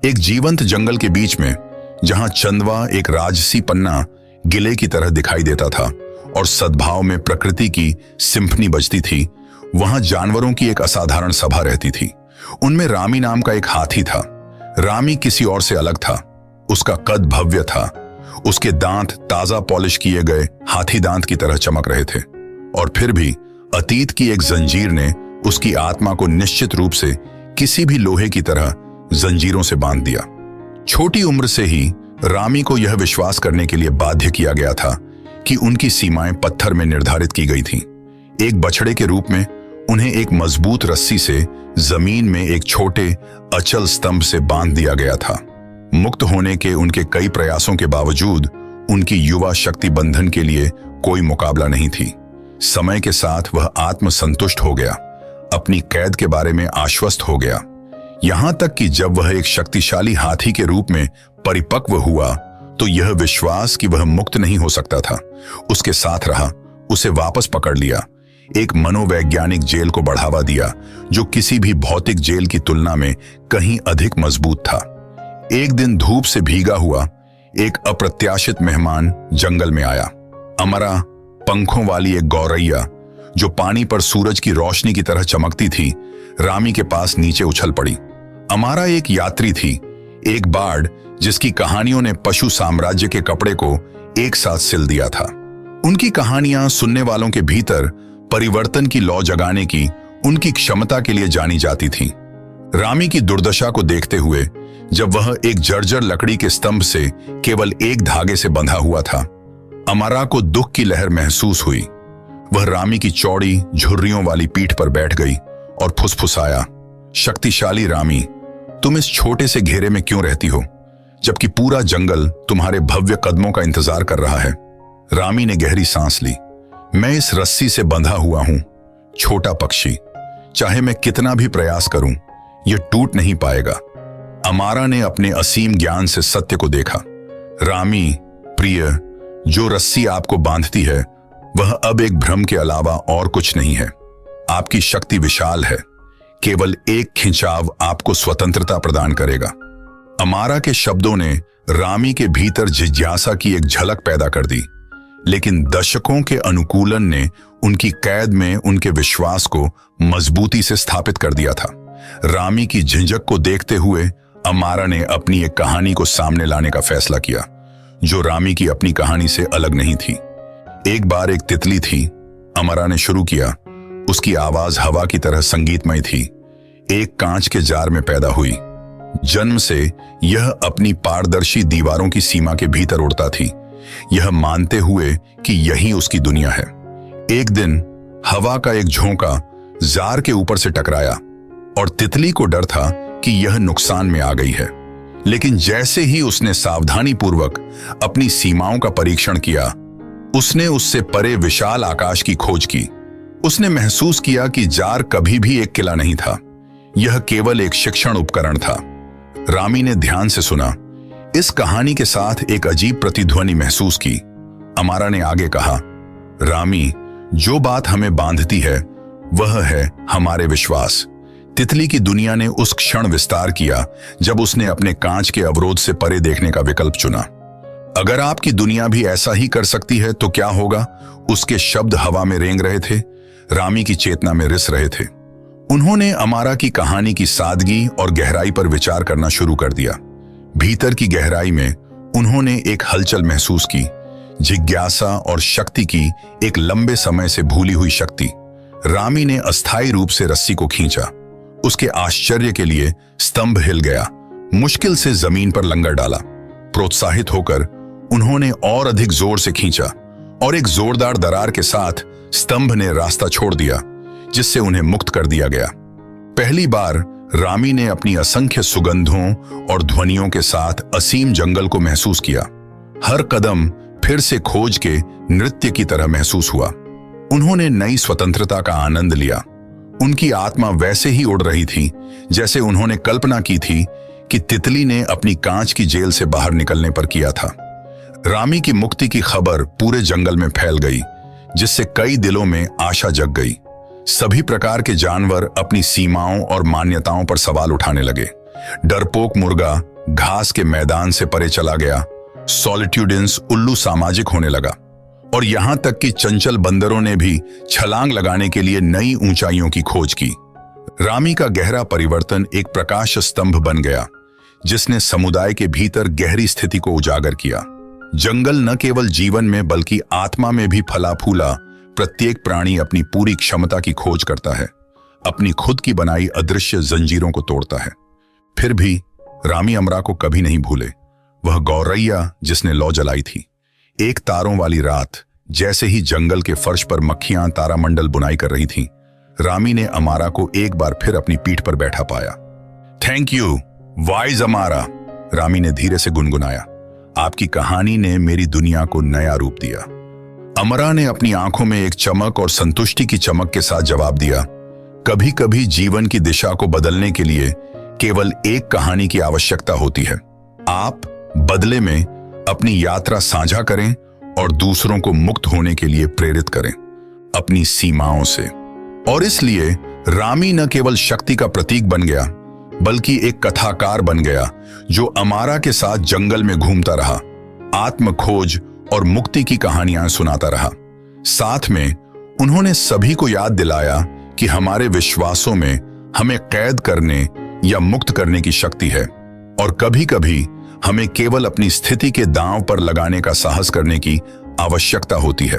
एक जीवंत जंगल के बीच में, जहां चंदवा एक राजसी पन्ना किले की तरह दिखाई देता था और सद्भाव में प्रकृति की सिम्फनी बजती थी, वहां जानवरों की एक असाधारण सभा रहती थी। उनमें रामी नाम का एक हाथी था। रामी किसी और से अलग था। उसका कद भव्य था। उसके दांत ताजा पॉलिश किए गए हाथी दांत की तरह चमक रहे थे, और फिर भी अतीत की एक जंजीर ने उसकी आत्मा को निश्चित रूप से किसी भी लोहे की तरह जंजीरों से बांध दिया। छोटी उम्र से ही रामी को यह विश्वास करने के लिए बाध्य किया गया था कि उनकी सीमाएं पत्थर में निर्धारित की गई थीं। एक बछड़े के रूप में उन्हें एक मजबूत रस्सी से जमीन में एक छोटे अचल स्तंभ से बांध दिया गया था। मुक्त होने के उनके कई प्रयासों के बावजूद उनकी युवा शक्ति बंधन के लिए कोई मुकाबला नहीं थी। समय के साथ वह आत्मसंतुष्ट हो गया, अपनी कैद के बारे में आश्वस्त हो गया, यहां तक कि जब वह एक शक्तिशाली हाथी के रूप में परिपक्व हुआ तो यह विश्वास कि वह मुक्त नहीं हो सकता था उसके साथ रहा, उसे वापस पकड़ लिया, एक मनोवैज्ञानिक जेल को बढ़ावा दिया जो किसी भी भौतिक जेल की तुलना में कहीं अधिक मजबूत था। एक दिन धूप से भीगा हुआ एक अप्रत्याशित मेहमान जंगल में आया। अमरा, पंखों वाली एक गौरैया जो पानी पर सूरज की रोशनी की तरह चमकती थी, रामी के पास नीचे उछल पड़ी। अमारा एक यात्री थी, एक बार्ड जिसकी कहानियों ने पशु साम्राज्य के कपड़े को एक साथ सिल दिया था। उनकी कहानियां सुनने वालों के भीतर परिवर्तन की लौ जगाने की उनकी क्षमता के लिए जानी जाती थी। रामी की दुर्दशा को देखते हुए, जब वह एक जर्जर लकड़ी के स्तंभ से केवल एक धागे से बंधा हुआ था, अमारा को दुख की लहर महसूस हुई। वह रामी की चौड़ी झुर्रियों वाली पीठ पर बैठ गई और फुसफुसाया, शक्तिशाली रामी, तुम इस छोटे से घेरे में क्यों रहती हो, जबकि पूरा जंगल तुम्हारे भव्य कदमों का इंतजार कर रहा है। रामी ने गहरी सांस ली। मैं इस रस्सी से बंधा हुआ हूं, छोटा पक्षी, चाहे मैं कितना भी प्रयास करूं, यह टूट नहीं पाएगा। अमारा ने अपने असीम ज्ञान से सत्य को देखा। रामी, प्रिय, जो रस्सी आपको बांधती है वह अब एक भ्रम के अलावा और कुछ नहीं है। आपकी शक्ति विशाल है, केवल एक खिंचाव आपको स्वतंत्रता प्रदान करेगा। अमारा के शब्दों ने रामी के भीतर जिज्ञासा की एक झलक पैदा कर दी, लेकिन दशकों के अनुकूलन ने उनकी कैद में उनके विश्वास को मजबूती से स्थापित कर दिया था। रामी की झिझक को देखते हुए अमारा ने अपनी एक कहानी को सामने लाने का फैसला किया, जो रामी की अपनी कहानी से अलग नहीं थी। एक बार एक तितली थी, अमारा ने शुरू किया। उसकी आवाज हवा की तरह संगीतमय थी। एक कांच के जार में पैदा हुई। जन्म से यह अपनी पारदर्शी दीवारों की सीमा के भीतर उड़ता थी, यह मानते हुए कि यही उसकी दुनिया है। एक दिन हवा का एक झोंका जार के ऊपर से टकराया और तितली को डर था कि यह नुकसान में आ गई है। लेकिन जैसे ही उसने सावधानीपूर्वक अपनी सीमाओं का परीक्षण किया, उसने उससे परे विशाल आकाश की खोज की। उसने महसूस किया कि जार कभी भी एक किला नहीं था, यह केवल एक शिक्षण उपकरण था। रामी ने ध्यान से सुना, इस कहानी के साथ एक अजीब प्रतिध्वनि महसूस की। अमारा ने आगे कहा, रामी, जो बात हमें बांधती है वह है हमारे विश्वास। तितली की दुनिया ने उस क्षण विस्तार किया जब उसने अपने कांच के अवरोध से परे देखने का विकल्प चुना। अगर आपकी दुनिया भी ऐसा ही कर सकती है तो क्या होगा? उसके शब्द हवा में रेंग रहे थे, रामी की चेतना में रिस रहे थे। उन्होंने अमारा की कहानी की सादगी और गहराई पर विचार करना शुरू कर दिया। भीतर की गहराई में उन्होंने एक हलचल महसूस की, जिज्ञासा और शक्ति की एक लंबे समय से भूली हुई शक्ति। रामी ने अस्थायी रूप से रस्सी को खींचा। उसके आश्चर्य के लिए स्तंभ हिल गया, मुश्किल से जमीन पर लंगर डाला। प्रोत्साहित होकर उन्होंने और अधिक जोर से खींचा और एक जोरदार दरार के साथ स्तंभ ने रास्ता छोड़ दिया, जिससे उन्हें मुक्त कर दिया गया। पहली बार रामी ने अपनी असंख्य सुगंधों और ध्वनियों के साथ असीम जंगल को महसूस किया। हर कदम फिर से खोज के नृत्य की तरह महसूस हुआ। उन्होंने नई स्वतंत्रता का आनंद लिया। उनकी आत्मा वैसे ही उड़ रही थी जैसे उन्होंने कल्पना की थी कि तितली ने अपनी कांच की जेल से बाहर निकलने पर किया था। रामी की मुक्ति की खबर पूरे जंगल में फैल गई, जिससे कई दिलों में आशा जग गई। सभी प्रकार के जानवर अपनी सीमाओं और मान्यताओं पर सवाल उठाने लगे। डरपोक मुर्गा घास के मैदान से परे चला गया। सॉलिट्यूडेंस उल्लू सामाजिक होने लगा और यहां तक कि चंचल बंदरों ने भी छलांग लगाने के लिए नई ऊंचाइयों की खोज की। रामी का गहरा परिवर्तन एक प्रकाश स्तंभ बन गया जिसने समुदाय के भीतर गहरी स्थिति को उजागर किया। जंगल न केवल जीवन में बल्कि आत्मा में भी फला फूला। प्रत्येक प्राणी अपनी पूरी क्षमता की खोज करता है, अपनी खुद की बनाई अदृश्य जंजीरों को तोड़ता है। फिर भी रामी अमरा को कभी नहीं भूले। वह गौरैया जिसने लौ जलाई थी। एक तारों वाली रात, जैसे ही जंगल के फर्श पर मक्खियां तारामंडल बुनाई कर रही थीं, रामी ने अमारा को एक बार फिर अपनी पीठ पर बैठा पाया। थैंक यू वाइज अमारा, रामी ने धीरे से गुनगुनाया। आपकी कहानी ने मेरी दुनिया को नया रूप दिया। अमरा ने अपनी आंखों में एक चमक और संतुष्टि की चमक के साथ जवाब दिया, कभी कभी जीवन की दिशा को बदलने के लिए केवल एक कहानी की आवश्यकता होती है। आप बदले में अपनी यात्रा साझा करें और दूसरों को मुक्त होने के लिए प्रेरित करें अपनी सीमाओं से। और इसलिए रामी न केवल शक्ति का प्रतीक बन गया बल्कि एक कथाकार बन गया जो अमारा के साथ जंगल में घूमता रहा, आत्म खोज और मुक्ति की कहानियां सुनाता रहा। साथ में उन्होंने सभी को याद दिलाया कि हमारे विश्वासों में हमें कैद करने या मुक्त करने की शक्ति है और कभी कभी हमें केवल अपनी स्थिति के दांव पर लगाने का साहस करने की आवश्यकता होती है।